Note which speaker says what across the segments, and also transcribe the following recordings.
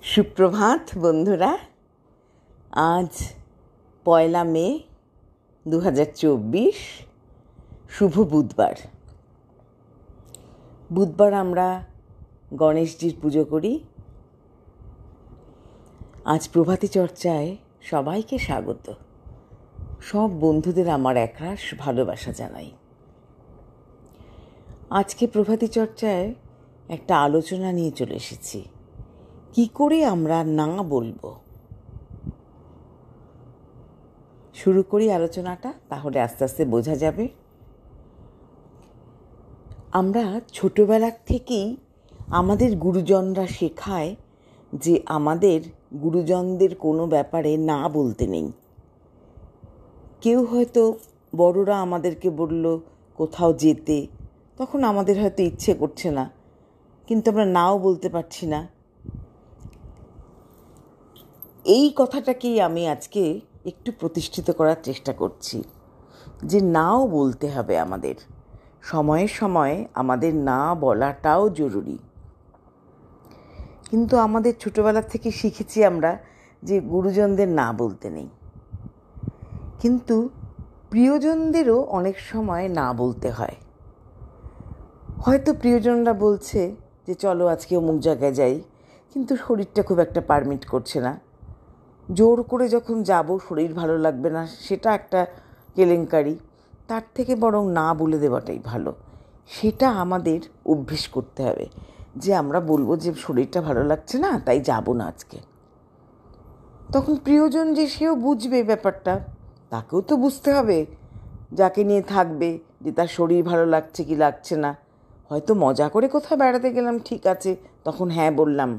Speaker 1: সুপ্রভাত বন্ধুরা। আজ 1 মে 2024, শুভ বুধবার। বুধবার আমরা গণেশজির পুজো করি। আজ প্রভাতী চর্চায় সবাইকে স্বাগত। সব বন্ধুদের আমার একরাশ ভালোবাসা জানাই। আজকে প্রভাতী চর্চায় একটা আলোচনা নিয়ে চলে এসেছি। কি করে আমরা না বলবো? শুরু করি আলোচনাটা, তাহলে আস্তে আস্তে বোঝা যাবে। আমরা ছোটবেলার থেকেই আমাদের গুরুজনরা শেখায় যে আমাদের গুরুজনদের কোনো ব্যাপারে না বলতে নেই। কেউ হয়তো বড়রা আমাদেরকে বলল কোথাও যেতে, তখন আমাদের হয়তো ইচ্ছে করছে না, কিন্তু আমরা নাও বলতে পারছি না। এই কথাটাকেই আমি আজকে একটু প্রতিষ্ঠিত করার চেষ্টা করছি যে নাও বলতে হবে আমাদের। সময়ে সময়ে আমাদের না বলাটাও জরুরি। কিন্তু আমাদের ছোটবেলা থেকে শিখেছি আমরা যে গুরুজনদের না বলতে নেই, কিন্তু প্রিয়জনদেরও অনেক সময় না বলতে হয়। হয়তো প্রিয়জনরা বলছে যে চলো আজকে অমুক জায়গায় যাই, কিন্তু শরীরটা খুব একটা পারমিট করছে না। জোর করে যখন যাব শরীর ভালো লাগবে না, সেটা একটা কেলেঙ্কারি। তার থেকে বরং না বলে দেওয়াটাই ভালো। সেটা আমাদের অভ্যেস করতে হবে যে আমরা বলবো যে শরীরটা ভালো লাগছে না, তাই যাব না আজকে। তখন প্রিয়জন যে সেও বুঝবে ব্যাপারটা, তাকেও তো বুঝতে হবে যাকে নিয়ে থাকবে যে তার শরীর ভালো লাগছে কি লাগছে না। হয়তো মজা করে কোথাও বেড়াতে গেলাম, ঠিক আছে, তখন হ্যাঁ বললাম।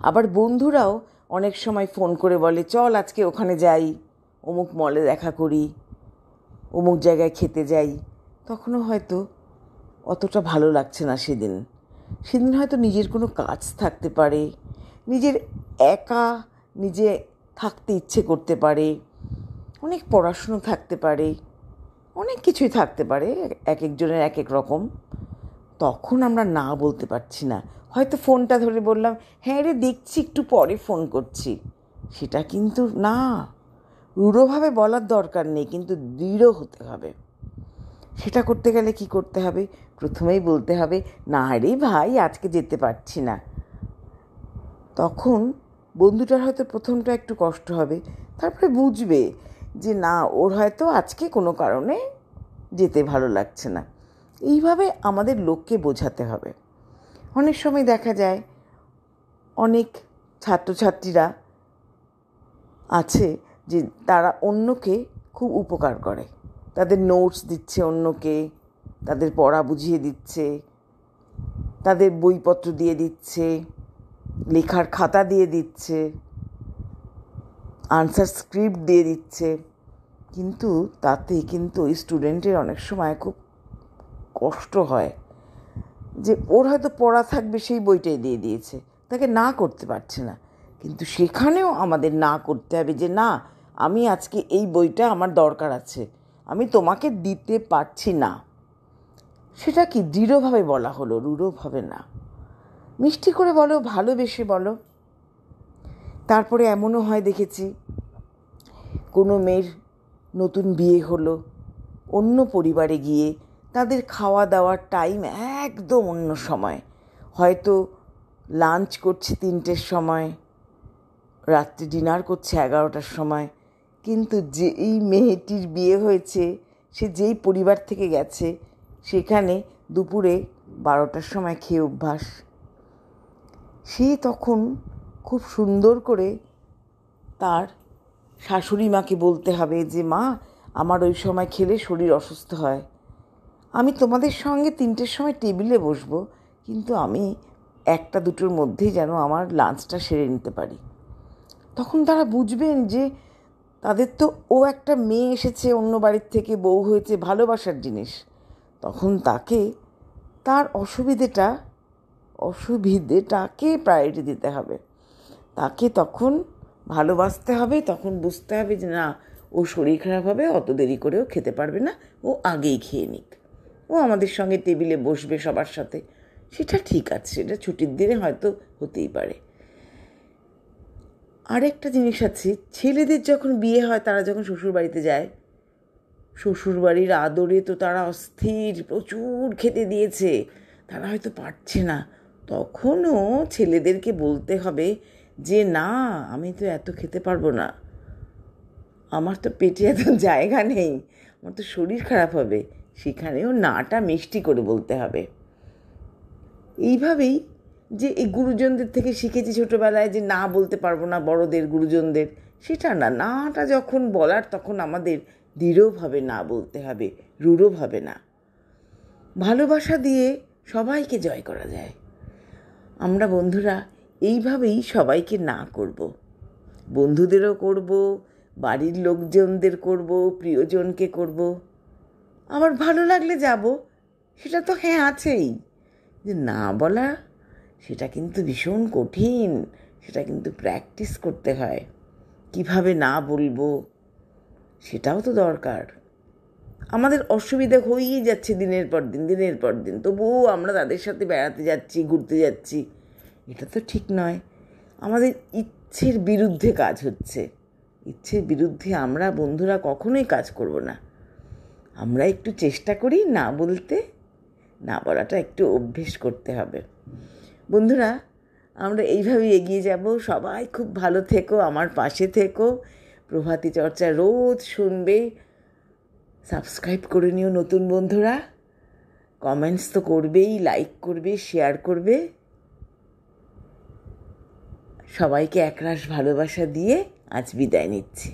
Speaker 1: আবার বন্ধুরাও অনেক সময় ফোন করে বলে চল আজকে ওখানে যাই, অমুক মলে দেখা করি, অমুক জায়গায় খেতে যাই। তখনও হয়তো অতটা ভালো লাগছে না সেদিন হয়তো নিজের কোনো কাজ থাকতে পারে, নিজের নিজে থাকতে ইচ্ছে করতে পারে, অনেক পড়াশুনো থাকতে পারে, অনেক কিছুই থাকতে পারে, এক একজনের এক এক রকম। তখন আমরা না বলতে পারছি না। হয়তো ফোনটা ধরে বললাম হ্যাঁ রে দেখছি, একটু পরে ফোন করছি। সেটা কিন্তু না, রূঢ়ভাবে বলার দরকার নেই, কিন্তু দৃঢ় হতে হবে। সেটা করতে গেলে কি করতে হবে? প্রথমেই বলতে হবে না রে ভাই আজকে যেতে পারছি না। তখন বন্ধুটার হয়তো প্রথমটা একটু কষ্ট হবে, তারপরে বুঝবে যে না, ওর হয়তো আজকে কোনো কারণে যেতে ভালো লাগছে না। এইভাবে আমাদের লোককে বোঝাতে হবে। অনেক সময় দেখা যায় অনেক ছাত্রছাত্রীরা আছে যে তারা অন্যকে খুব উপকার করে, তাদের নোটস দিচ্ছে অন্যকে, তাদের পড়া বুঝিয়ে দিচ্ছে, তাদের বইপত্র দিয়ে দিচ্ছে, লেখার খাতা দিয়ে দিচ্ছে, আনসার স্ক্রিপ্ট দিয়ে দিচ্ছে। কিন্তু তাতে কিন্তু ওই স্টুডেন্টের অনেক সময় খুব কষ্ট হয় যে ওর হয়তো পড়া থাকবে, সেই বইটাই দিয়ে দিয়েছে, তাকে না করতে পারছে না। কিন্তু সেখানেও আমাদের না করতে হবে যে না, আমি আজকে এই বইটা আমার দরকার আছে, আমি তোমাকে দিতে পারছি না। সেটা কি দৃঢ়ভাবে বলা হলো, রূঢ়ভাবে না। মিষ্টি করে বলো, ভালোবেসে বলো। তারপরে এমনও হয় দেখেছি, কোনো মেয়ের নতুন বিয়ে হলো, অন্য পরিবারে গিয়ে তাদের খাওয়া দাওয়ার টাইম একদম অন্য সময়। হয়তো লাঞ্চ করছে 3টের সময়, রাত্রে ডিনার করছে 11টার সময়। কিন্তু যেই মেয়েটির বিয়ে হয়েছে, সে যেই পরিবার থেকে গেছে, সেখানে দুপুরে 12টার সময় খেয়ে অভ্যাস। সে তখন খুব সুন্দর করে তার শাশুড়ি মাকে বলতে হবে যে মা, আমার ওই সময় খেলে শরীর অসুস্থ হয়, আমি তোমাদের সঙ্গে 3টের সময় টেবিলে বসবো, কিন্তু আমি 1টা-2টোর মধ্যেই যেন আমার লাঞ্চটা সেরে নিতে পারি। তখন তারা বুঝবেন যে তাদের তো ও একটা মেয়ে এসেছে অন্য বাড়ির থেকে, বউ হয়েছে, ভালোবাসার জিনিস। তখন তাকে তার অসুবিধেটাকে প্রায়োরিটি দিতে হবে, তাকে তখন ভালোবাসতে হবে। তখন বুঝতে হবে যে না, ও শরীর খারাপ হবে, অত দেরি করেও খেতে পারবে না, ও আগেই খেয়ে নিক, ও আমাদের সঙ্গে টেবিলে বসবে সবার সাথে। সেটা ঠিক আছে, সেটা ছুটির দিনে হয়তো হতেই পারে। আরেকটা জিনিস আছে, ছেলেদের যখন বিয়ে হয় তারা যখন শ্বশুরবাড়িতে যায়, শ্বশুরবাড়ির আদরে তো তারা অস্থির, প্রচুর খেতে দিয়েছে, তারা হয়তো পারছে না, তখনও ছেলেদেরকে বলতে হবে যে না, আমি তো এত খেতে পারবো না, আমার তো পেটে এত জায়গা নেই, আমার তো শরীর খারাপ হবে, সেখানেও নাটা মিষ্টি করে বলতে হবে। এইভাবেই যে এই গুরুজনদের থেকে শিখেছি ছোটোবেলায় যে না বলতে পারবো না বড়দের, গুরুজনদের, সেটা না, নাটা যখন বলার তখন আমাদের দৃঢ়ভাবে না বলতে হবে, রূঢ়ভাবে না। ভালোবাসা দিয়ে সবাইকে জয় করা যায়। আমরা বন্ধুরা এইভাবেই সবাইকে না করব, বন্ধুদেরও করব, বাড়ির লোকজনদের করব, প্রিয়জনকে করব, আবার ভালো লাগলে যাব, সেটা তো হ্যাঁ আছেই। যে না বলা, সেটা কিন্তু ভীষণ কঠিন, সেটা কিন্তু প্র্যাকটিস করতে হয়। কিভাবে না বলবো সেটাও তো দরকার। আমাদের অসুবিধা হয়েই যাচ্ছে দিনের পর দিন, তবুও আমরা তাদের সাথে বেড়াতে যাচ্ছি, ঘুরতে যাচ্ছি, এটা তো ঠিক নয়। আমাদের ইচ্ছের বিরুদ্ধে কাজ হচ্ছে, ইচ্ছের বিরুদ্ধে আমরা বন্ধুরা কখনোই কাজ করব না। আমরা একটু চেষ্টা করি না বলতে, না বলাটা একটু অভ্যেস করতে হবে। বন্ধুরা, আমরা এইভাবেই এগিয়ে যাব। সবাই খুব ভালো থেকো, আমার পাশে থেকো, প্রভাতী চর্চা রোজ শুনবে, সাবস্ক্রাইব করে নিও নতুন বন্ধুরা, কমেন্টস তো করবেই, লাইক করবে, শেয়ার করবে। সবাইকে একরাশ ভালোবাসা দিয়ে আজ বিদায় নিচ্ছি।